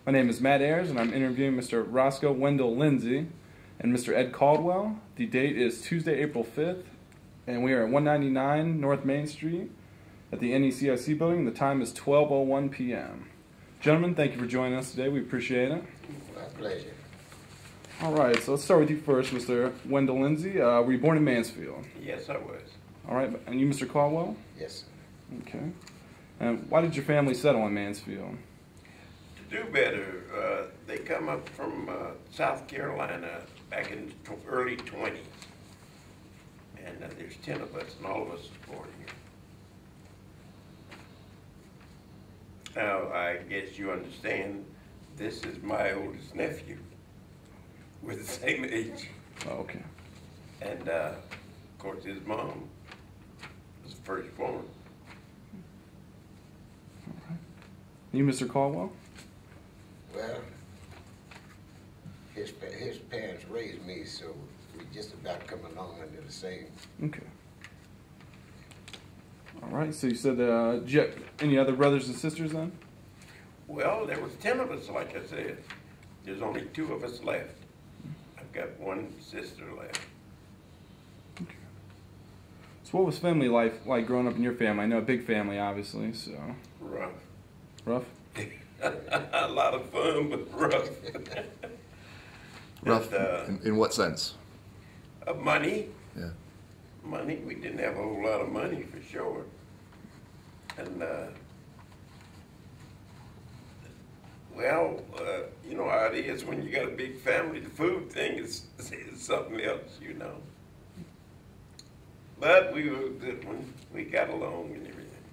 My name is Matt Ayers, and I'm interviewing Mr. Roscoe Wendall Lindsay and Mr. Ed Caldwell. The date is Tuesday, April 5th, and we are at 199 North Main Street at the NECIC building. The time is 12:01 p.m. Gentlemen, thank you for joining us today. We appreciate it. My pleasure. All right, so let's start with you first, Mr. Wendall Lindsay. Were you born in Mansfield? Yes, I was. All right, and you, Mr. Caldwell? Yes, sir. Okay. And why did your family settle in Mansfield? To do better, they come up from South Carolina back in the early 20s. And there's 10 of us, and all of us are born here. Now, I guess you understand, this is my oldest nephew. We're the same age. Oh, okay. And, of course, his mom was the firstborn. All right. You, Mr. Caldwell? Well, his parents raised me, so we just about come along under the same. Okay. All right, so you said, did you have any other brothers and sisters then? Well, there was 10 of us, like I said. There's only 2 of us left. I've got 1 sister left. Okay. So what was family life like growing up in your family? I know a big family, obviously, so. Rough. Rough? A lot of fun, but rough. Rough And, in what sense? money. Yeah. Money. We didn't have a whole lot of money, for sure. And, well, you know how it is when you got a big family. The food thing is something else, you know. But we were a good one. We got along and everything.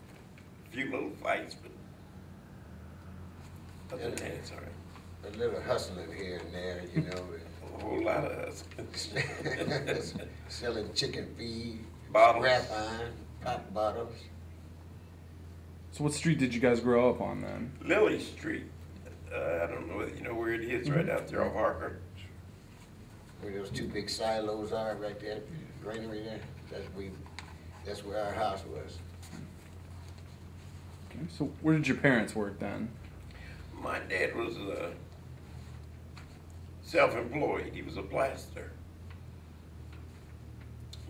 A few little fights, but other than that, it's all right. A little hustling here and there, you know. A whole lot of us. Selling chicken feed, Bottles. scrap iron, pop bottles. So what street did you guys grow up on then? Lily Street. I don't know whether you know where it is, right out there off Harker. Where those 2 big silos are right there, granary there. That's where our house was. Okay. So where did your parents work then? My dad was self-employed. He was a plasterer.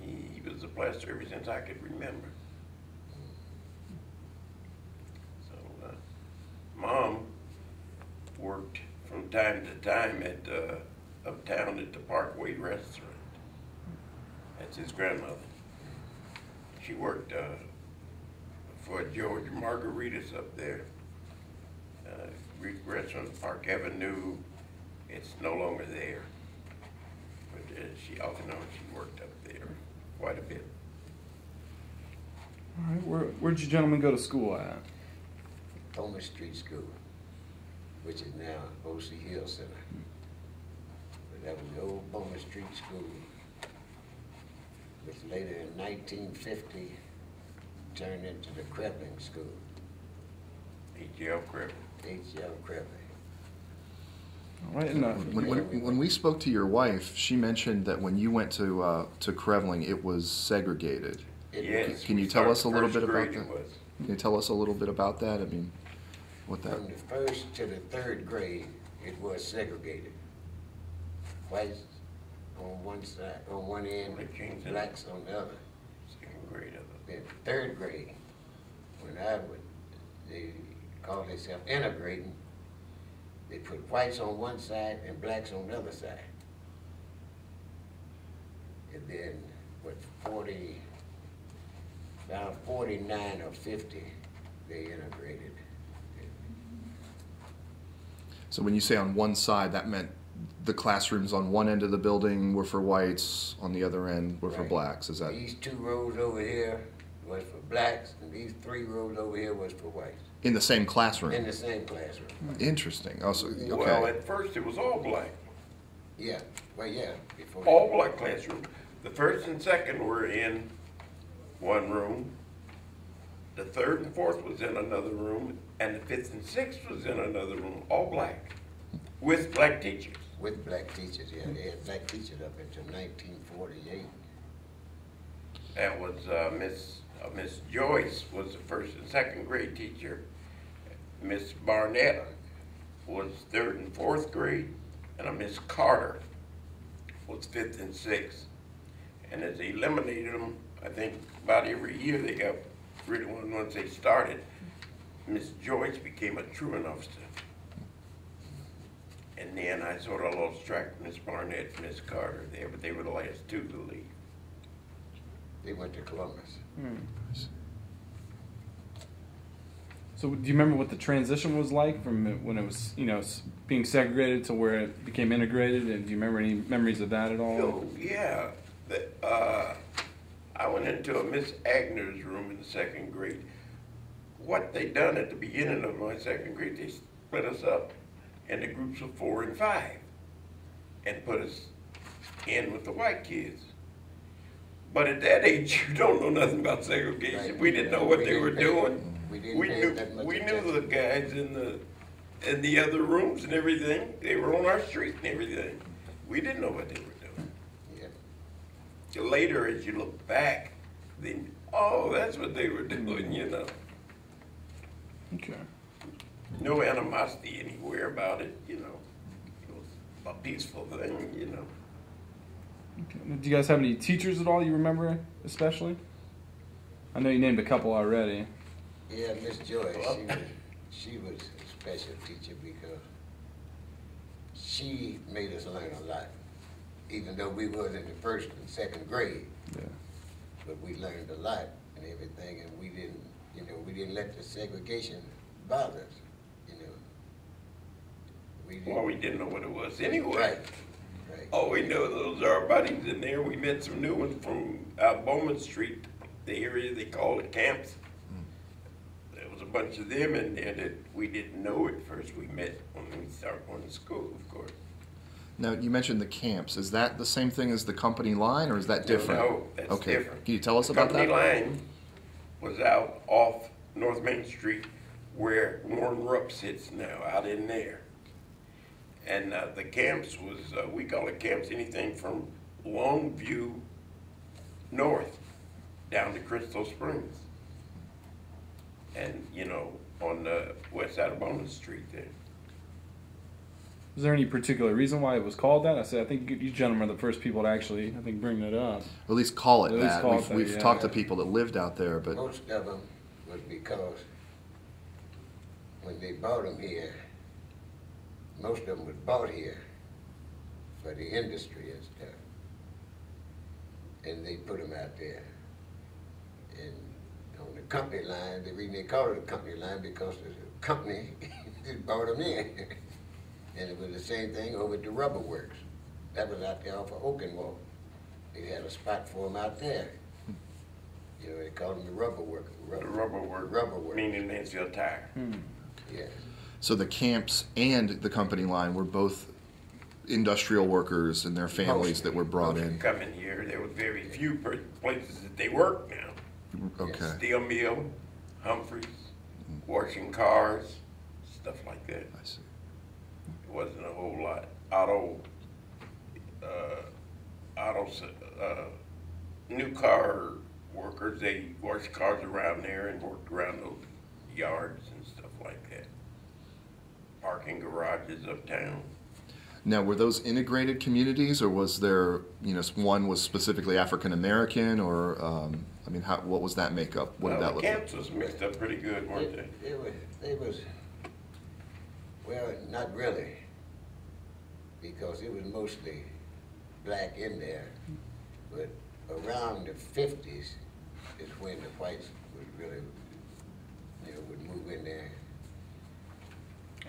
He was a plasterer ever since I could remember. So, Mom worked from time to time at uptown at the Parkway restaurant. That's his grandmother. She worked for George Margaritas up there. Greek restaurant, Park Avenue. It's no longer there. But she, off and on, she worked up there quite a bit. All right. Where'd you gentlemen go to school at? Homer Street School, which is now O.C. Hill Center. But that was the old Homer Street School, which later in 1950 turned into the Krepling School. H.L. Krepling. H.L. Krepling. All right. And, When we spoke to your wife, she mentioned that when you went to Krevling, it was segregated. Yes. Can you tell us a little bit about that? that? Can you tell us a little bit about that? I mean, what that? From the 1st to the 3rd grade, it was segregated. Whites on one side, on one end, blacks on the other. 2nd grade of it. Then 3rd grade, when they called themselves integrating, they put whites on one side and blacks on the other side. And then, about 49 or 50, they integrated. So when you say on one side, that meant the classrooms on one end of the building were for whites, on the other end were for blacks. Is that? These 2 rows over here was for blacks, and these 3 rows over here was for whites. In the same classroom? In the same classroom. Interesting. Oh, so, okay. Well, at first it was all black. Yeah, well, yeah. Before All black classroom. The 1st and 2nd were in one room. The 3rd and 4th was in another room, and the 5th and 6th was in another room, all black, with black teachers. With black teachers, yeah. They had black teachers up until 1948. That was Miss Joyce was the 1st and 2nd grade teacher. Miss Barnett was 3rd and 4th grade, and a Miss Carter was 5th and 6th. And as they eliminated them, I think about every year they got rid of one once they started. Miss Joyce became a truant officer. And then I sort of lost track of Miss Barnett and Miss Carter there, but they were the last two to leave. They went to Columbus. So do you remember what the transition was like from when it was, being segregated to where it became integrated? And do you remember any memories of that at all? Oh, yeah. I went into a Miss Agner's room in the 2nd grade. What they done at the beginning of my 2nd grade, they split us up into groups of 4 and 5 and put us in with the white kids. But at that age, you don't know nothing about segregation. Right. We didn't know what they were doing. We knew the guys in the other rooms and everything. They were on our street and everything. We didn't know what they were doing. Yeah. Till later, as you look back, then, oh, that's what they were doing, Okay. No animosity anywhere about it, It was a peaceful thing, Okay. Do you guys have any teachers at all you remember, especially? I know you named a couple already. Yeah, Miss Joyce, she was a special teacher because she made us learn a lot, even though we was in the 1st and 2nd grade. Yeah. But we learned a lot and everything, and we didn't let the segregation bother us, Well, we didn't know what it was anyway. Right. All we know, those are our buddies in there. We met some new ones from Bowman Street, the area they call the camps. There was a bunch of them in there that we didn't know at first. We met when we started going to school, of course. Now, you mentioned the camps. Is that the same thing as the company line, or is that different? No, that's okay. different. Can you tell us about that? Company line was out off North Main Street where Warren Rupp sits now, out in there. And the camps was, we call it camps, anything from Longview north down to Crystal Springs. And, on the west side of Bowman Street there. Is there any particular reason why it was called that? I think you gentlemen are the first people to actually, bring that up. Or at least call it At least that. call it that, We've yeah. talked to people that lived out there, but Most of them was because when they bought them here, most of them was bought here for the industry and stuff. And they put them out there. And on the company line, the reason they call it a company line because there's a company that bought them in. And it was the same thing over at the rubber works. That was out there off of Oakenwalk. They had a spot for them out there. They called them the rubber work. The rubber work. Rubber work. Meaning Mansfield Tire. Yes. so the camps and the company line were both industrial workers and their families that were brought in. Coming here, there were very few places that they worked now. Okay. Steel mill, Humphreys, washing cars, stuff like that. I see. It wasn't a whole lot. New car workers, they washed cars around there and worked around those yards and stuff like that. Parking garages uptown. Now, were those integrated communities, or was there, one was specifically African American, or what was that makeup? What did that The look like? camps was mixed up pretty good, weren't they? They was, well, not really, because it was mostly black in there, but around the 50s is when the whites was really, would move in there.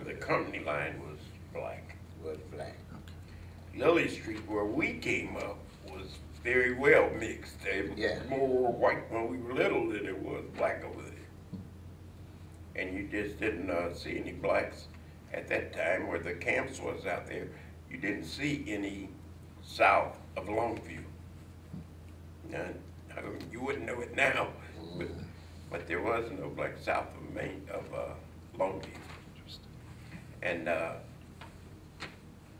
The company line was black. Was black. Lily Street, where we came up, was very well mixed. It was Yeah. more white when we were little than it was black over there. And you just didn't see any blacks at that time where the camps was out there. You didn't see any south of Longview. Now, you wouldn't know it now, but there was no black south of Longview. And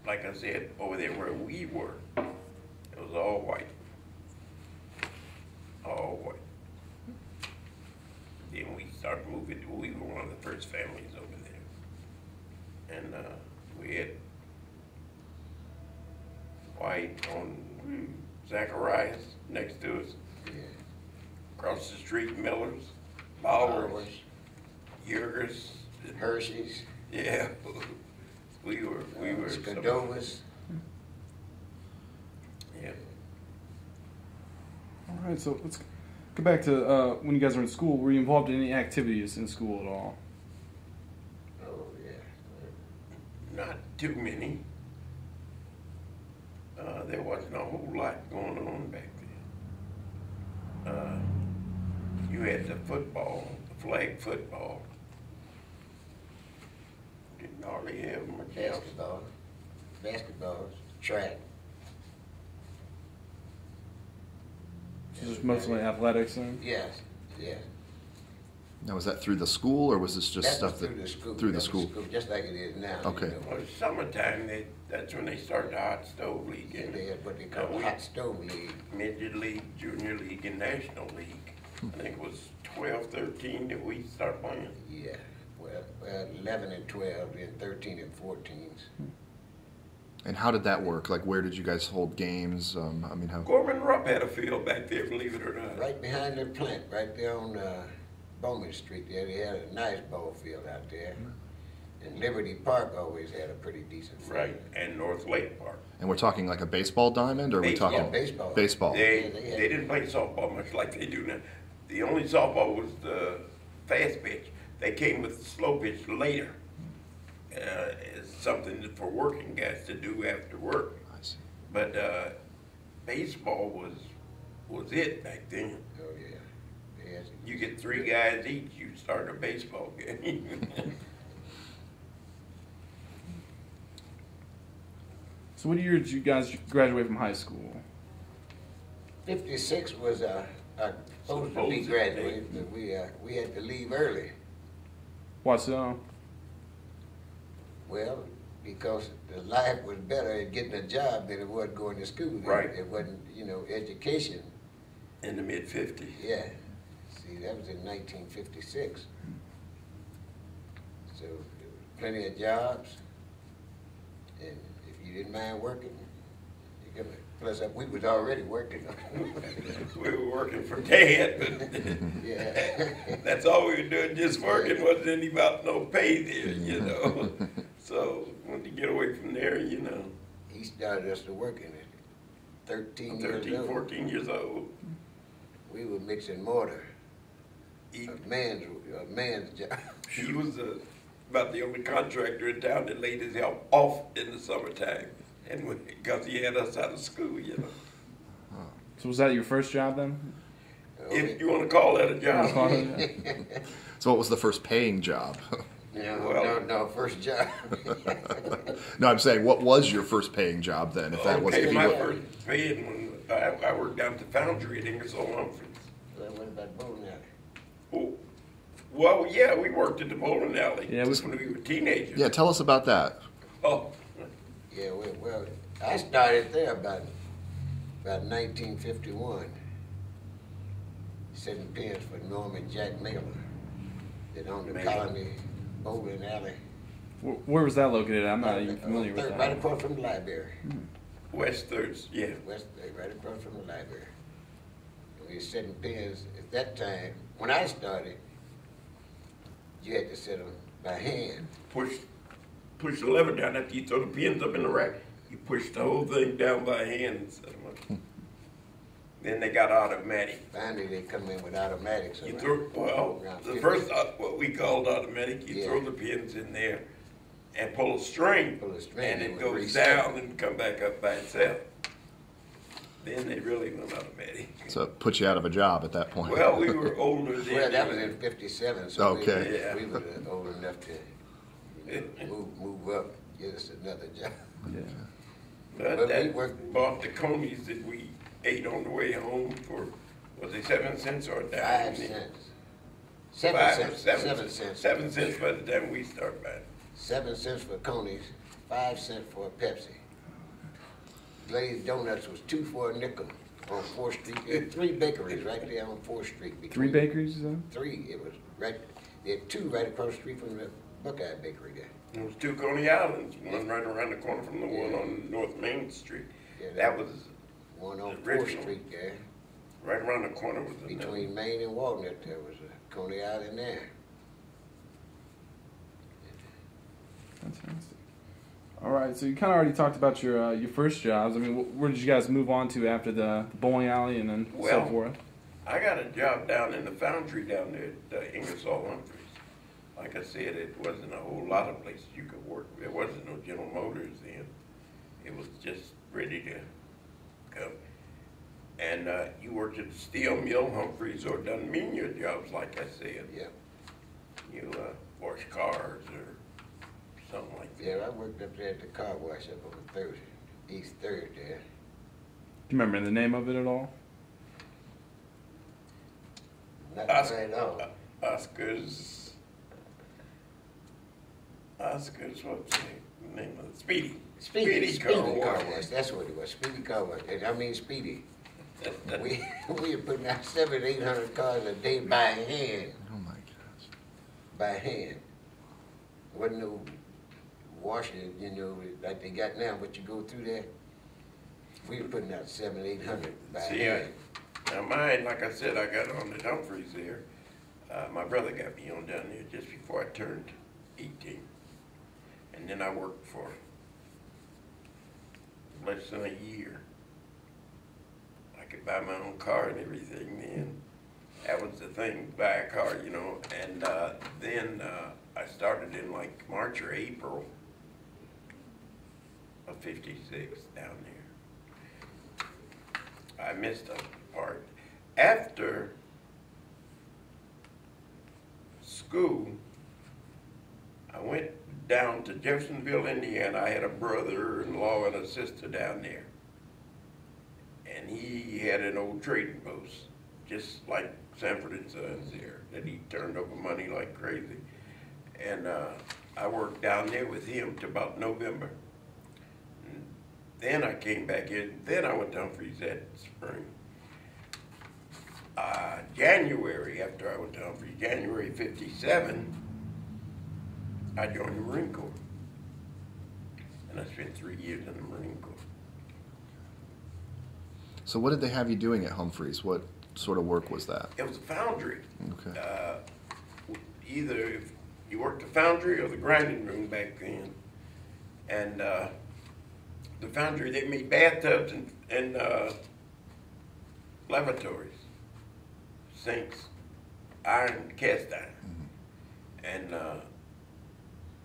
like I said, over there where we were, it was all white. All white. Then we started moving. We were one of the first families over there. and we had White on Zacharias next to us. Yeah. Across the street, Miller's, Bowers, Bowers. Yergers, Hershey's. yeah. We were Scadovas. Yeah. All right, so let's go back to when you guys were in school. Were you involved in any activities in school at all? Oh, yeah. Not too many. There wasn't a whole lot going on back then. You had the football, the flag football. Didn't hardly have much else. Basketball, track. So just mostly athletics then? Yes, yes. Now, was that through the school, or was this just That stuff was that through the school. through the That was school? just like it is now. Okay. You know. Well, summertime, that's when they started the hot stove league. Yeah, And they had what they call hot stove league. Midget League, Junior League, and National League. I think it was 12, 13 that we started playing. Yeah, well, 11 and 12, then 13 and 14s. And how did that work? Like, where did you guys hold games? I mean, how? Gorman Rupp had a field back there, believe it or not. Right behind the plant, right there on Bowman Street there, they had a nice ball field out there. And Liberty Park always had a pretty decent field. Right, and North Lake Park. And we're talking like a baseball diamond, or are we Baseball. talking Yeah, baseball. Baseball. They Yeah, they didn't play softball much like they do now. The only softball was the fast pitch. They came with the slow pitch later. It's something for working guys to do after work. I see. But baseball was it back then. Oh, yeah. Yes. You get 3 guys each, you start a baseball game. So what year did you guys graduate from high school? 56 was supposed to be graduated, but we had to leave early. Why so? Well, because the life was better at getting a job than it was going to school. Right. It wasn't, education. In the mid-50s. Yeah. See, that was in 1956. So there was plenty of jobs, and if you didn't mind working, you could. Plus, we was already working. We were working for Dad, but Yeah. that's all we were doing, just working. Wasn't any about no pay there, So when you get away from there, He started us to working at 13 years 13, old. 14 years old. We were mixing mortar. He, A man's job. he was about the only contractor in town that laid his help off in the summertime, and because he had us out of school, So was that your first job then? If you want to call that a job. So, what was the first paying job? No, first job. No, I'm saying, what was your first paying job then? If that was, Okay, if you my were, first paying when I worked down at the foundry at Ingersoll Humphreys. Well, what about bowling alley? Oh, well, yeah, we worked at the bowling alley Yeah, just when we were teenagers. yeah, tell us about that. Oh, Yeah, well, I started there about 1951. Setting pins for Norman Jack Mailer. That owned the Mailer. Colony Bowling Alley. Where was that located? I'm not even familiar with Right that. across from the library. West Thirds, yeah. Right across from the library. And we were setting pins at that time. When I started, you had to set them by hand. Push the lever down after you throw the pins up in the rack. You push the whole thing down by hand and set them up. Then they got automatic. Finally, they come in with automatics. You throw, well, around the 50. first, what we called automatic, you Yeah. throw the pins in there and pull a string. Pull a string And and it it goes reset. down and come back up by itself. Then they really went automatic. So it put you out of a job at that point. Well, we were older then. Well, that was in 57, so Okay. Yeah. we were old enough to move up, get us another job. Yeah. But But we that worked- bought the conies that we ate on the way home for, was it 7 cents or a dime? 5 cents. 7 cents. 7 cents. 7 cents by the time we start buying. 7 cents for conies, 5 cents for a Pepsi. Glazed donuts was 2 for a nickel on 4th Street. There were 3 bakeries right there on 4th Street. 3 bakeries, you said? 3. It was right. There were 2 right across the street from the Buckeye Bakery there. There was two Coney Islands, one right around the corner from the one on North Main Street. Yeah, That was one on the 4th original. Street there. Right around the corner was the Between Main and Walnut, there was a Coney Island there. Fantastic. All right, so you kind of already talked about your first jobs. I mean, where did you guys move on to after the bowling alley and then so Well, forth? I got a job down in the foundry down there at Ingersoll Humphreys. Like I said, it wasn't a whole lot of places you could work. There wasn't no General Motors then. It was just ready to go. And you worked at the steel mill, Humphreys, or done menial jobs, like I said. Yeah. You wash cars or something like that. Yeah, I worked up there at the car wash up on 30, East 3rd there. Do you remember the name of it at all? Not Oscar- right at all. Oscar's, what's the name of it? Speedy. Speedy Car car Wash. wash, that's what it was, Speedy car wash, and I mean Speedy. We were putting out 700, 800 cars a day by hand, Oh my gosh. by hand. Wasn't no washing, you know, like they got now, but you go through there. We were putting out 700, 800 by See, hand. now mine, like I said, I got on at Humphreys there. My brother got me on down there just before I turned 18. And then I worked for less than a year. I could buy my own car and everything then. That was the thing, buy a car, you know. And then I started in like March or April of '56 down there. I missed a part. After school, I went down to Jeffersonville, Indiana. I had a brother-in-law and a sister down there. And he had an old trading post, just like Sanford and Sons there, that he turned over money like crazy. And I worked down there with him till about November. And then I came back in. Then I went to Humphreys that spring. January, after I went to Humphreys, January '57, I joined the Marine Corps. And I spent 3 years in the Marine Corps. So what did they have you doing at Humphreys? What sort of work was that? It was a foundry. Okay. Either if you worked the foundry or the grinding room back then. And the foundry, they made bathtubs and lavatories, sinks, iron, cast iron. And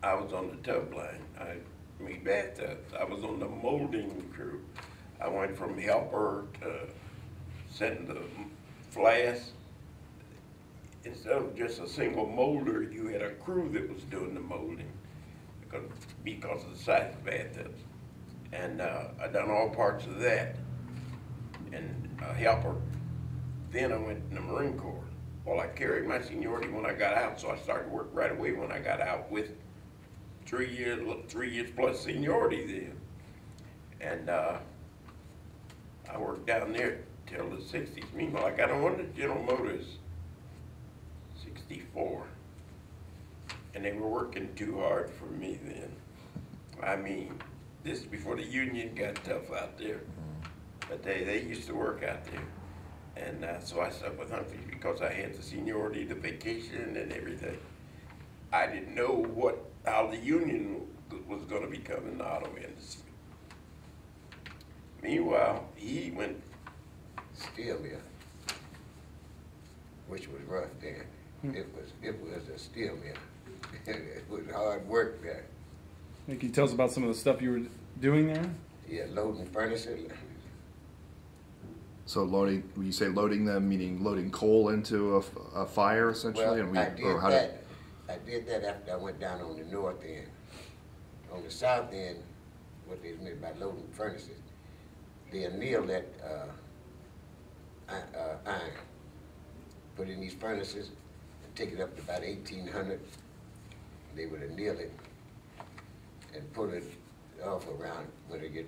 I was on the tub line. I made bathtubs. I was on the molding crew. I went from helper to setting the flask. Instead of just a single molder, you had a crew that was doing the molding because of the size of the bathtubs. And I done all parts of that. And a helper. Then I went in the Marine Corps. Well, I carried my seniority when I got out, so I started work right away when I got out with 3 years plus seniority then. And I worked down there till the '60s. Meanwhile, I got on to General Motors '64. And they were working too hard for me then. I mean, this is before the union got tough out there. But they used to work out there. And so I stuck with Humphreys because I had the seniority, the vacation, and everything. I didn't know how the union was going to become in the auto industry. Meanwhile, he went Steel mill, which was rough then. It was a steel mill. It was hard work there. Can you tell us about some of the stuff you were doing there? Yeah, loading furnaces. So loading, when you say loading them, meaning loading coal into a fire essentially? Well, I did that after I went down on the north end. On the south end, what they meant by loading furnaces, they anneal that iron, put in these furnaces, and take it up to about 1800. They would anneal it and pull it off around when it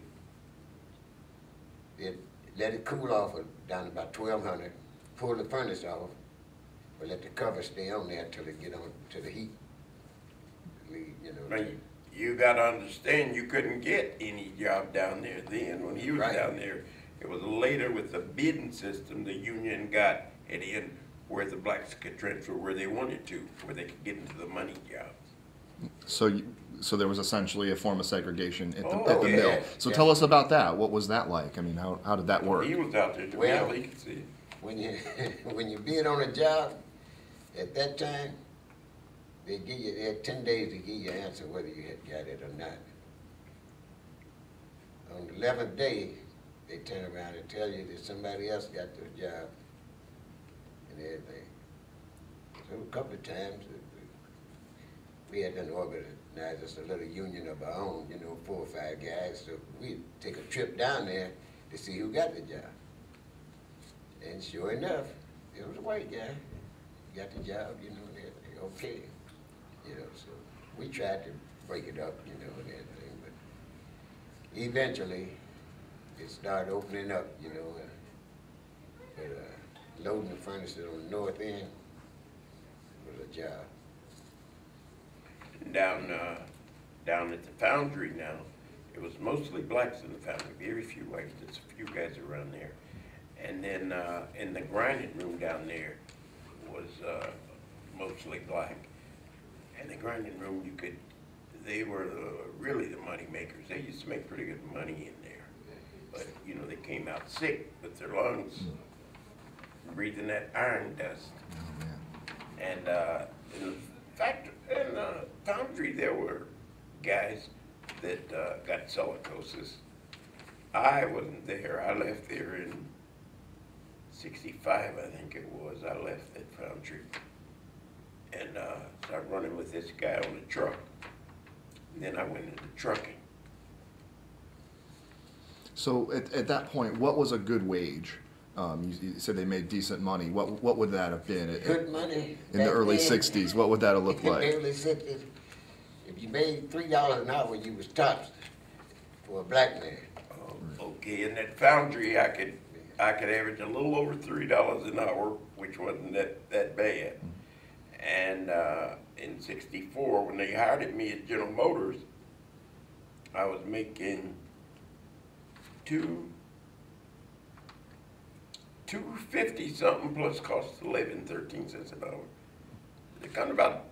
let it cool off down to about 1200, pull the furnace off, but let the cover stay on there until it get on to the heat basically, you know. Now, you got to understand, you couldn't get any job down there then. When he was Right. down there, it was later with the bidding system the union got it in where the blacks could transfer where they wanted to, where they could get into the money jobs. So there was essentially a form of segregation at the, Oh, at the yeah. mill. So Yeah. tell us about that. What was that like? I mean, how did that work? He was out there to Well, he could see it. When you when you bid on a job, at that time, they had 10 days to give you an answer whether you had got it or not. On the 11th day, they turn around and tell you that somebody else got the job and everything. So a couple of times, we had done organize us a little union of our own, you know, 4 or 5 guys. So we'd take a trip down there to see who got the job. And sure enough, it was a white guy. He got the job, you know, and everything. Okay. You know, so we tried to break it up, you know, and everything, but eventually it started opening up, you know, but loading the furnaces on the north end was a job. Down at the foundry now, it was mostly blacks in the foundry, very few whites, just a few guys around there. And then in the grinding room down there was mostly black. And the grinding room, they were really the money makers. They used to make pretty good money in there. But, you know, they came out sick with their lungs, breathing that iron dust. And in the foundry, there were guys that got silicosis. I wasn't there. I left there in '65, I think it was. I left that foundry and started running with this guy on the truck. And then I went into trucking. So at that point, what was a good wage? You said they made decent money. What would that have been? Good money. In the early then. 60s, what would that have looked In the like? early 60s, if you made $3 an hour, you was tops for a black man. Okay, in that foundry, I could average a little over $3 an hour, which wasn't that bad. And in '64, when they hired me at General Motors, I was making $250 something plus cost of living, 13 cents an hour. It comes about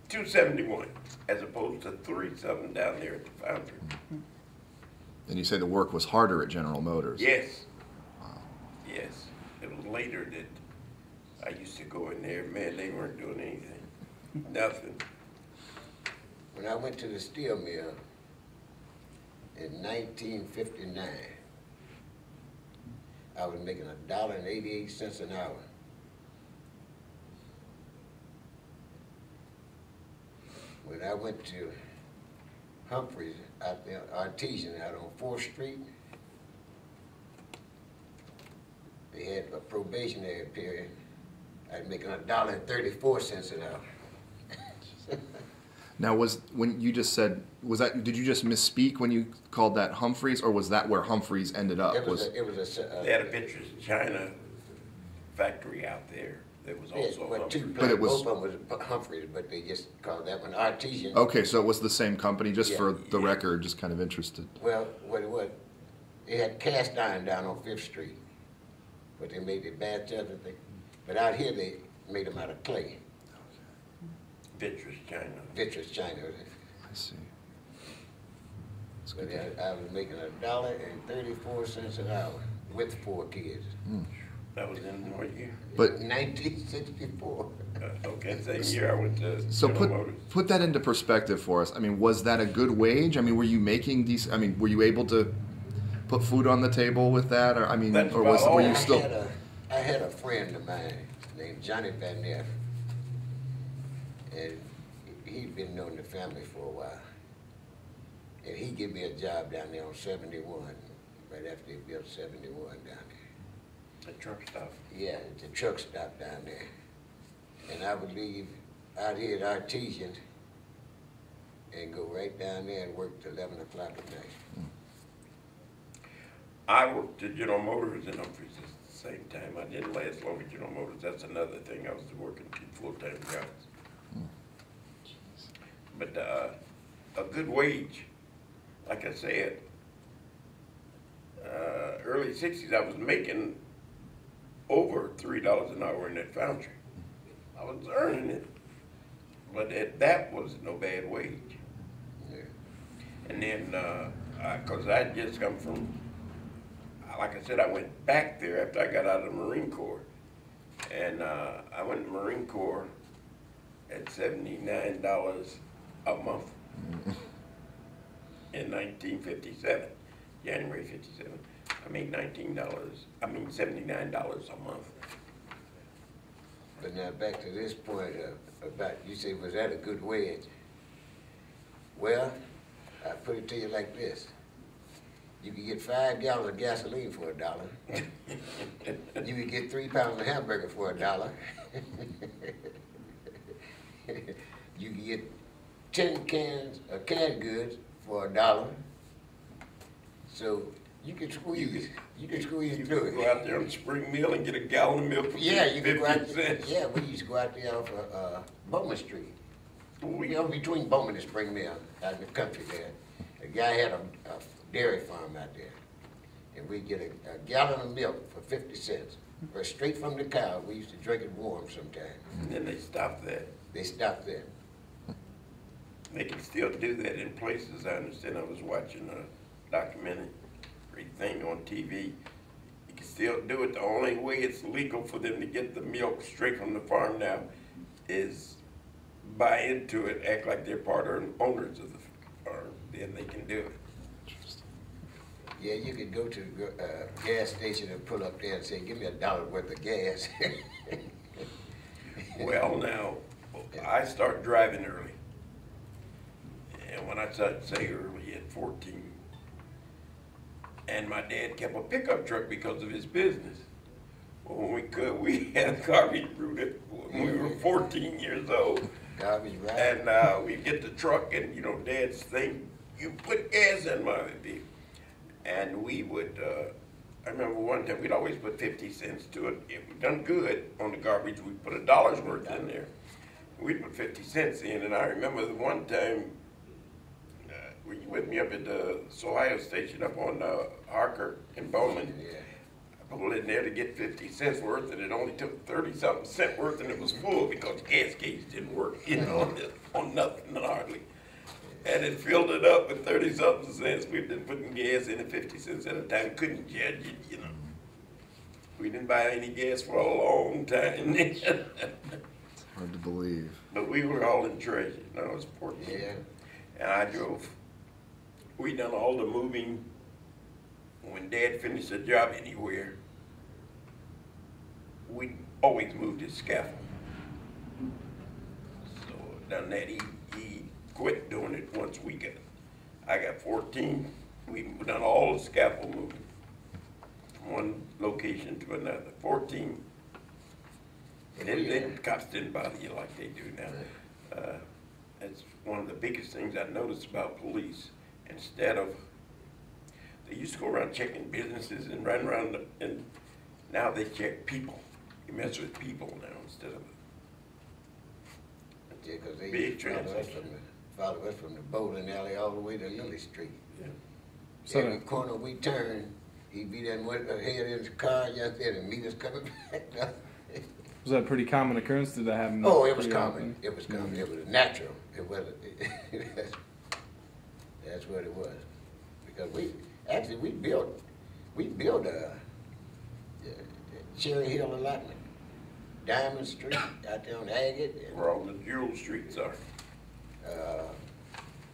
$271 as opposed to $3 something down there at the foundry. And you say the work was harder at General Motors. Yes. Yes. It was later that I used to go in there. Man, they weren't doing anything. Nothing. When I went to the steel mill in 1959, I was making $1.88 an hour. When I went to Humphreys out there, Artesian out on 4th Street, they had a probationary period. I was making $1.34 an hour. Now, when you just said, did you just misspeak when you called that Humphreys, or was that where Humphreys ended up? It was They had a Vitreous China factory out there that was also Humphreys. But it was- both of them was Humphreys, but they just called that one Artesian. Okay, so it was the same company, just Yeah. for the record, just kind of interested. Well, what it was, they had cast iron down on 5th Street, but they made the bathtubs and things. But out here, they made them out of clay, Vitreous China. vitreous china. I see. That's But good. I was making $1.34 an hour with 4 kids. That was in what year? But 1964. Okay, same year I went to so General Motors. put that into perspective for us. I mean, was that a good wage? I mean, were you making decent? I mean, were you able to put food on the table with that, or I mean, That's or was about were all you I still? I had a friend of mine named Johnny Van Neff, and he'd been knowing the family for a while. And he gave me a job down there on 71, right after they built 71 down there. The truck stop. Yeah, the truck stop down there. And I would leave out here at Artesian and go right down there and work till 11 o'clock at night. I worked at General Motors in Humphreys at the same time. I didn't last long at General Motors. That's another thing. I was working 2 full-time jobs. But a good wage, like I said, early 60s, I was making over $3 an hour in that foundry. I was earning it, but that was no bad wage. Yeah. And then, because I just come from, like I said, I went back there after I got out of the Marine Corps. And I went to the Marine Corps at $79 a month in 1957, January 57. I made $79 a month. But now back to this point about, you say, was that a good wage? Well, I put it to you like this. You could get 5 gallons of gasoline for $1. You could get 3 pounds of hamburger for $1. You could get 10 cans of canned goods for $1. So you could squeeze through You it. could go out there on the spring mill and get a gallon of milk for Yeah, you could go out 50 there. cents. Yeah, we used to go out there off Bowman Street. We You know, between Bowman and Spring Mill, out in the country there. A guy had a dairy farm out there. And we'd get a gallon of milk for 50 cents. But straight from the cow. We used to drink it warm sometimes. And then they stopped that. They stopped there. They can still do that in places. I understand. I was watching a documentary thing on TV. You can still do it. The only way it's legal for them to get the milk straight from the farm now is buy into it, act like they're part of the owners of the farm. Then they can do it. Yeah, you could go to a gas station and pull up there and say, give me $1 worth of gas. Well, now, I start driving early. And when I say early, at 14. And my dad kept a pickup truck because of his business. Well, when we could, we had a garbage route when we were 14 years old. Garbage, right? And we'd get the truck and, you know, Dad's thing, you put gas in my vehicle. And we would, I remember one time, we'd always put 50 cents to it. If we done good on the garbage, we'd put $1 worth in there. We'd put 50 cents in, and I remember the one time, were you with me up at the Ohio station up on Harker in Bowman? Yeah. I pulled in there to get 50 cents worth, and it only took 30-something cent worth, and it was full because the gas gauge didn't work, you know, on nothing hardly. And it filled it up with 30-something cents. We've been putting gas in at 50 cents at a time. Couldn't judge it, you know. We didn't buy any gas for a long time. It's hard to believe. But we were all in treasure. No, it was 14. Yeah. And I drove. We done all the moving. When Dad finished a job anywhere, we always moved his scaffold. So done that. He quit doing it once we got. I got 14. We done all the scaffold moving from one location to another. 14. And then the cops didn't bother you like they do now. That's one of the biggest things I noticed about police. Instead of, they used to go around checking businesses and run around, and now they check people. You mess with people now instead of Yeah, because they big follow us from the bowling alley all the way to Lily Street. Yeah. So Every corner we turn, he'd be there head in the car, just there, and meet us coming back. was that a pretty common occurrence? Did that happen? Oh, it was pretty common. often? It was common. It was natural. It wasn't. That's what it was. Because we built a Cherry Hill allotment, Diamond Street out there on Agate, and where all the jewel streets are.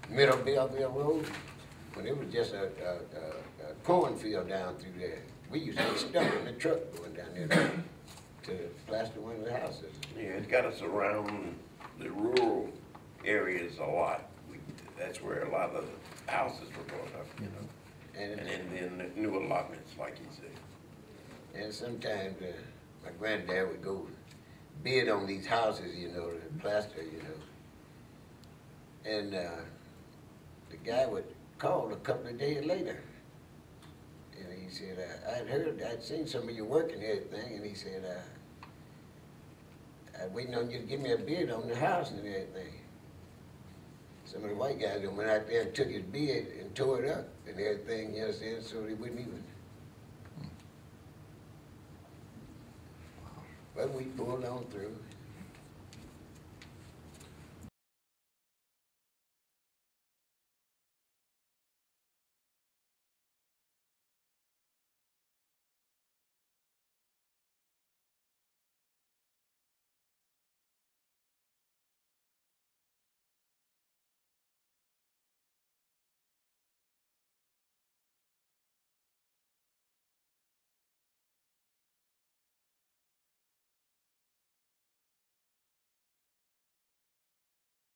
Middle Belleville Road. When it was just a cornfield down through there, we used to get stuck in the truck going down there to plaster one of the houses. Yeah, it's got us around the rural areas a lot. That's where a lot of the houses were going up, you know. And then the new allotments, like you said. And sometimes my granddad would go bid on these houses, you know, to plaster, you know. And the guy would call a couple of days later. And he said, I'd seen some of your work and everything, and he said, I'm waiting on you to give me a bid on the house and everything. Some of the white guys that went out there and took his beard and tore it up and everything, you understand, so they wouldn't even. But we pulled on through.